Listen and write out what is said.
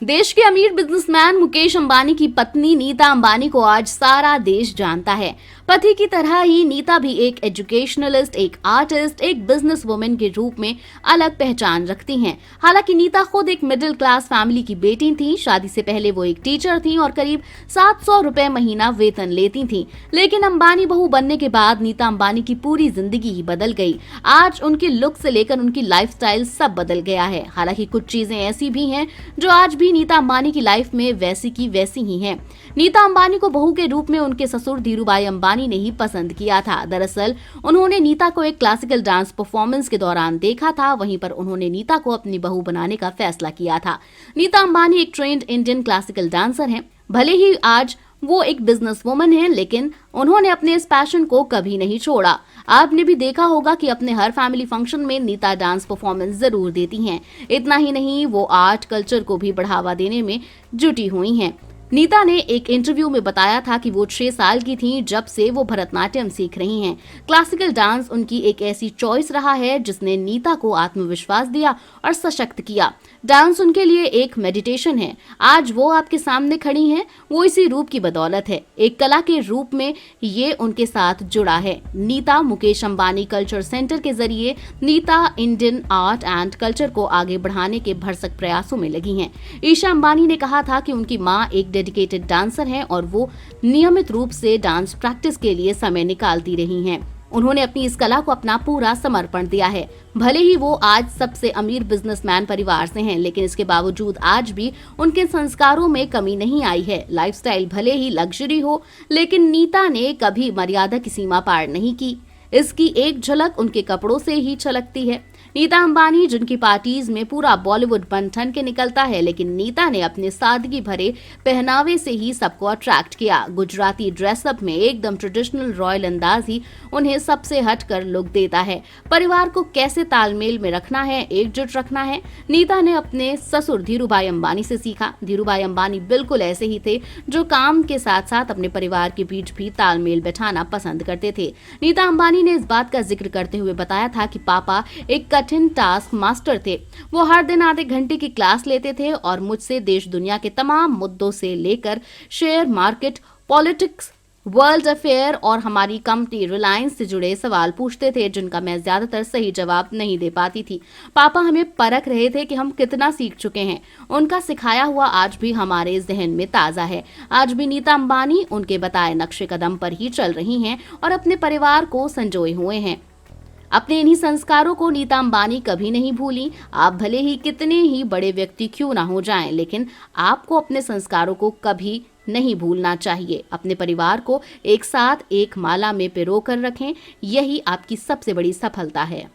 देश के अमीर बिजनेसमैन मुकेश अंबानी की पत्नी नीता अंबानी को आज सारा देश जानता है। पति की तरह ही नीता भी एक एजुकेशनलिस्ट, एक आर्टिस्ट, एक बिजनेस वुमेन के रूप में अलग पहचान रखती हैं। हालांकि नीता खुद एक मिडिल क्लास फैमिली की बेटी थी। शादी से पहले वो एक टीचर थी और करीब 700 रुपए महीना वेतन लेती थी। लेकिन अंबानी बहू बनने के बाद नीता अंबानी की पूरी जिंदगी ही बदल गई। आज उनके लुक से लेकर उनकी लाइफस्टाइल सब बदल गया है। हालांकि कुछ चीजें ऐसी भी हैं जो आज भी नीता अंबानी की लाइफ में वैसी की वैसी ही हैं। नीता अंबानी को बहू के रूप में उनके ससुर धीरूभाई अंबानी ने ही पसंद किया था। दरअसल उन्होंने नीता को एक क्लासिकल डांस परफॉर्मेंस के दौरान देखा था। वहीं पर उन्होंने नीता को अपनी बहू बनाने का फैसला किया था। नीता अंबानी एक ट्रेंड इंडियन क्लासिकल डांसर हैं। भले ही आज वो एक बिजनेस वुमन है, लेकिन उन्होंने अपने इस पैशन को कभी नहीं छोड़ा। आपने भी देखा होगा कि अपने हर फैमिली फंक्शन में नीता डांस परफॉर्मेंस जरूर देती हैं। इतना ही नहीं, वो आर्ट कल्चर को भी बढ़ावा देने में जुटी हुई हैं। नीता ने एक इंटरव्यू में बताया था कि वो 6 साल की थी जब से वो भरतनाट्यम सीख रही हैं। क्लासिकल डांस उनकी एक ऐसी चॉइस रहा है जिसने नीता को आत्मविश्वास दिया और सशक्त किया। डांस उनके लिए एक मेडिटेशन है। आज वो आपके सामने खड़ी हैं, वो इसी रूप की बदौलत है। एक कला के रूप में ये उनके साथ जुड़ा है। नीता मुकेश अंबानी कल्चर सेंटर के जरिए Nita Indian art and culture को आगे बढ़ाने के भरसक प्रयासों में लगी हैं। ईशा अंबानी ने कहा था कि उनकी मां एक डेडिकेटेड डांसर हैं और वो नियमित रूप से डांस प्रैक्टिस के लिए समय निकालती रही हैं। उन्होंने अपनी इस कला को अपना पूरा समर्पण दिया है। भले ही वो आज सबसे अमीर बिजनेसमैन परिवार से हैं, लेकिन इसके बावजूद आज भी उनके संस्कारों में कमी नहीं आई है। लाइफस्टाइल भले ही लग्जरी हो, लेकिन नीता ने कभी मर्यादा की सीमा पार नहीं की। इसकी एक झलक उनके कपड़ों से ही छलकती है। नीता अंबानी जिनकी पार्टीज में पूरा बॉलीवुड बन ठन के निकलता है, लेकिन नीता ने अपने सादगी भरे पहनावे से ही सबको अट्रैक्ट किया। गुजराती ड्रेसअप में एकदम ट्रेडिशनल रॉयल अंदाज ही उन्हें सबसे हटकर लुक देता है। परिवार को कैसे तालमेल में रखना है, एकजुट रखना है, नीता ने अपने ससुर धीरूभाई अंबानी से सीखा। धीरूभाई अंबानी बिल्कुल ऐसे ही थे जो काम के साथ साथ अपने परिवार के बीच भी तालमेल बैठाना पसंद करते थे। नीता अंबानी ने इस बात का जिक्र करते हुए बताया था कि पापा एक कठिन टास्क मास्टर थे। वो हर दिन आधे घंटे की क्लास लेते थे और मुझसे देश दुनिया के तमाम मुद्दों से लेकर share market, politics, world affair और हमारी कंपनी रिलायंस से जुड़े सवाल पूछते थे, जिनका मैं ज्यादातर सही जवाब नहीं दे पाती थी। पापा हमें परख रहे थे कि हम कितना सीख चुके हैं। उनका सिखाया हुआ आज भी हमारे जहन में ताजा है। आज भी नीता अंबानी उनके बताए नक्शे कदम पर ही चल रही हैं और अपने परिवार को संजोए हुए हैं। अपने इन्हीं संस्कारों को नीता अंबानी कभी नहीं भूली। आप भले ही कितने ही बड़े व्यक्ति क्यों ना हो जाएं, लेकिन आपको अपने संस्कारों को कभी नहीं भूलना चाहिए। अपने परिवार को एक साथ एक माला में पिरो कर रखें, यही आपकी सबसे बड़ी सफलता है।